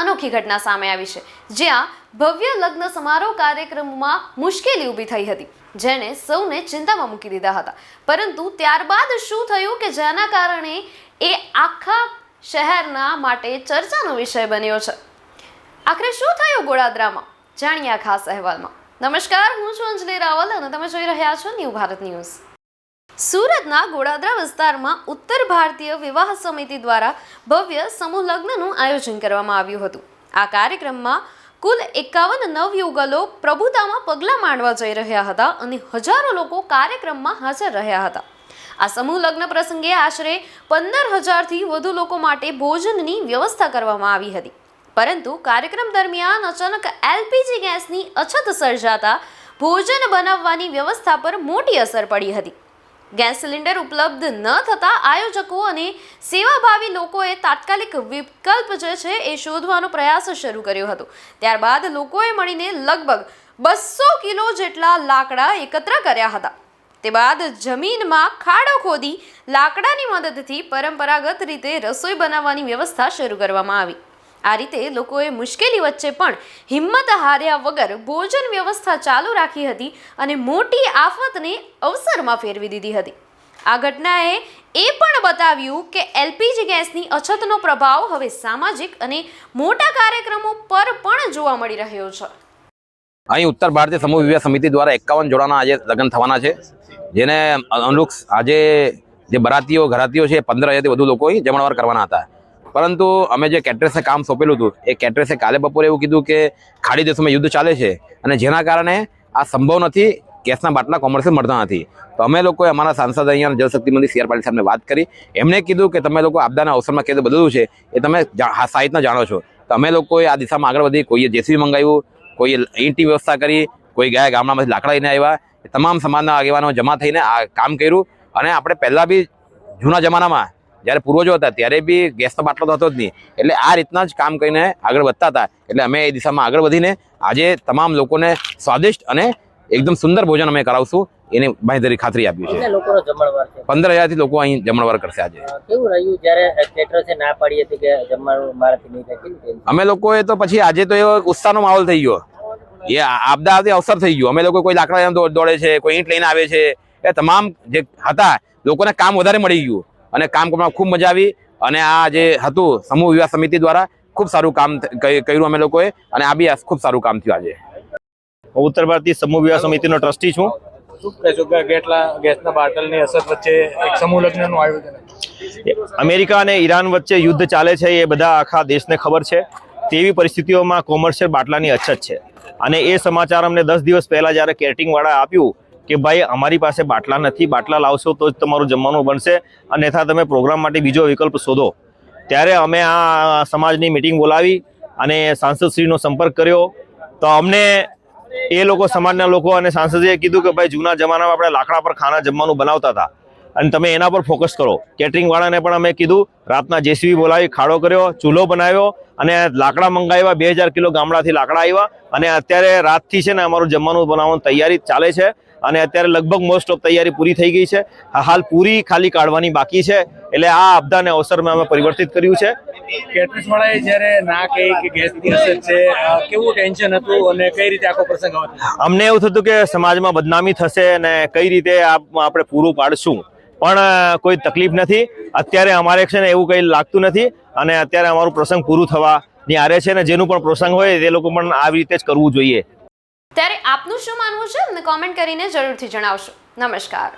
અનોખી ઘટના સામે આવી છે, જ્યાં ભવ્ય લગ્ન સમારોહ કાર્યક્રમમાં મુશ્કેલી ઊભી થઈ હતી, જેણે સૌને ચિંતામાં મૂકી દીધા હતા. પરંતુ ત્યારબાદ શું થયું કે જેના કારણે એ આખા શહેરના માટે ચર્ચાનો વિષય બન્યો છે. આખરે શું થયું ગોળાદરામાં? જાણીએ આ ખાસ અહેવાલમાં. નમસ્કાર, હું છું અંજલિ રાવલ અને તમે જોઈ રહ્યા છો ન્યૂ ભારત ન્યૂઝ. સુરતના ગોળાદરા વિસ્તારમાં ઉત્તર ભારતીય વિવાહ સમિતિ દ્વારા ભવ્ય સમૂહ લગ્નનું આયોજન કરવામાં આવ્યું હતું. આ કાર્યક્રમમાં કુલ 51 નવયુગલો પ્રભુતામાં પગલાં માંડવા જઈ રહ્યા હતા અને હજારો લોકો કાર્યક્રમમાં હાજર રહ્યા હતા. આ સમૂહ લગ્ન પ્રસંગે આશરે 15,000થી વધુ લોકો માટે ભોજનની વ્યવસ્થા કરવામાં આવી હતી. પરંતુ કાર્યક્રમ દરમિયાન અચાનક એલપીજી ગેસની અછત સર્જાતા ભોજન બનાવવાની વ્યવસ્થા પર મોટી અસર પડી હતી. ગેસ સિલિન્ડર ઉપલબ્ધ ન થતા આયોજકો અને સેવાભાવી લોકોએ તાત્કાલિક વિકલ્પ જે છે એ શોધવાનો પ્રયાસ શરૂ કર્યો હતો. ત્યારબાદ લોકોએ મળીને લગભગ 200 કિલો જેટલા લાકડા એકત્ર કર્યા હતા. તે બાદ જમીનમાં ખાડો ખોદી લાકડાની મદદથી પરંપરાગત રીતે રસોઈ બનાવવાની વ્યવસ્થા શરૂ કરવામાં આવી. આ રીતે લોકોએ મુશ્કેલી વચ્ચે પણ હિંમત હાર્યા વગર ભોજન વ્યવસ્થા ચાલુ રાખી હતી અને મોટી આફતને અવસરમાં ફેરવી દીધી હતી. આ ઘટનાએ એ પણ બતાવ્યું કે એલપીજી ગેસની અછતનો પ્રભાવ હવે સામાજિક અને મોટા કાર્યક્રમો પર પણ જોવા મળી રહ્યો છે. અહીં ઉત્તર ભારતીય સમૂહ વિવાહ સમિતિ દ્વારા 51 જોડાના આજે લગ્ન થવાના છે, જેને અનુરૂપ આજે જે બરાતીઓ ઘરાતીઓ છે 15,000થી વધુ લોકો અહીં જમણવાર કરવાના હતા. પરંતુ અમે જે કેટરેસે કામ સોંપેલું હતું એ કેટરેસે કાલે બપોરે એવું કીધું કે ખાડી દેશોમાં યુદ્ધ ચાલે છે અને જેના કારણે આ સંભવ નથી, ગેસના બાટલા કોમર્શિયલ મળતા નથી. તો અમે લોકોએ અમારા સાંસદ અહીંયા જલશક્તિ મંત્રી સી આર પાટીલ સાહેબને વાત કરી. એમણે કીધું કે તમે લોકો આપદાના અવસરમાં કેવી રીતે બદલવું છે એ તમે સાહિત્યના જાણો છો. તો અમે લોકોએ આ દિશામાં આગળ વધી, કોઈએ જેસીબી મંગાવ્યું, કોઈએ ઈંટની વ્યવસ્થા કરી, કોઈ ગયા ગામડામાંથી લાકડા લઈને આવ્યા. તમામ સમાજના આગેવાનો જમા થઈને આ કામ કર્યું. અને આપણે પહેલાં બી જૂના જમાનામાં જ્યારે પૂર્વજો હતા ત્યારે બી ગેસનો બાટલો તો હતો જ નહીં. એટલે આ રીતના જ કામ કરીને આગળ વધતા હતા. એટલે અમે એ દિશામાં આગળ વધીને આજે તમામ લોકોને સ્વાદિષ્ટ અને એકદમ સુંદર ભોજન અમે કરાવશું એની બાંહેધરી ખાતરી આપી છે. 15,000થી લોકો અહીં જમણવાર કરશે. આજે કેવું રહ્યું જ્યારે કેટરસે ના પાડી હતી કે જમવાનું મારાથી નહીં થાય? અમે લોકોએ તો પછી આજે તો એવો ઉત્સાહનો માહોલ થઈ ગયો, એ આપદા આવતી અવસર થઈ ગયો. અમે લોકો કોઈ લાકડા દોડે છે, કોઈ ઈંટ લઈને આવે છે, એ તમામ જે હતા લોકોને કામ વધારે મળી ગયું અને કામ કરવામાં ખૂબ મજા આવી. અને આ જે હતું સમૂહ વિવાહ સમિતિ દ્વારા ખૂબ સારું કામ કર્યું અમે લોકોએ અને આ બી ખૂબ સારું કામ થયું. આજે ઉત્તર ભારતીય સમૂહ વિવાહ સમિતિનો ટ્રસ્ટી છું. શું કહેશો કે ગેસના બાટલની અસર વચ્ચે એક સમૂહ લગ્નનું આયોજન? અમેરિકા અને ઈરાન વચ્ચે યુદ્ધ ચાલે છે એ બધા આખા દેશને ખબર છે. તેવી પરિસ્થિતિઓમાં કોમર્શિયલ બાટલાની અછત છે અને એ સમાચાર અમને 10 દિવસ પહેલા જ્યારે કેટરિંગવાળા આપ્યું કે ભાઈ અમારી પાસે બાટલા નથી, બાટલા લાવશો તો જ તમારું જમવાનું બનશે અને અથવા તમે પ્રોગ્રામ માટે બીજો વિકલ્પ શોધો, ત્યારે અમે આ સમાજની મિટિંગ બોલાવી અને સાંસદશ્રીનો સંપર્ક કર્યો. તો અમને એ લોકો સમાજના લોકો અને સાંસદે કીધું કે ભાઈ જૂના જમાનામાં આપણે લાકડા પર ખાના જમવાનું બનાવતા હતા અને તમે એના પર ફોકસ કરો. કેટરિંગવાળાને પણ અમે કીધું, રાતના જેસીબી બોલાવી ખાડો કર્યો, ચૂલો બનાવ્યો અને લાકડા મંગાવ્યા. 2,000 કિલો ગામડાથી લાકડા આવ્યા અને અત્યારે રાતથી છે ને અમારું જમવાનું બનાવવાની તૈયારી ચાલે છે અને અત્યારે લગભગ મોસ્ટ ઓફ તૈયારી પૂરી થઈ ગઈ છે. હાલ પૂરી ખાલી કાઢવાની બાકી છે. એટલે આ આપદાને અવસરમાં અમે પરિવર્તિત કર્યું છે. કેટરસવાળાએ જ્યારે ના કહી કે ગેસની અસર છે, કેવું ટેન્શન હતું અને કઈ રીતે આખો પ્રસંગ હતો? અમને એવું થતું કે સમાજમાં બદનામી થશે અને કઈ રીતે આપણે પૂરું પાડશું, પણ કોઈ તકલીફ નથી. અત્યારે અમારે છે ને એવું કંઈ લાગતું નથી અને અત્યારે અમારું પ્રસંગ પૂરું થવાની આરે છે ને જેનું પણ પ્રસંગ હોય તે લોકો પણ આવી રીતે જ કરવું જોઈએ. ત્યારે આપનું શું માનવું છે? અમને કોમેન્ટ કરીને જરૂરથી જણાવશો. નમસ્કાર.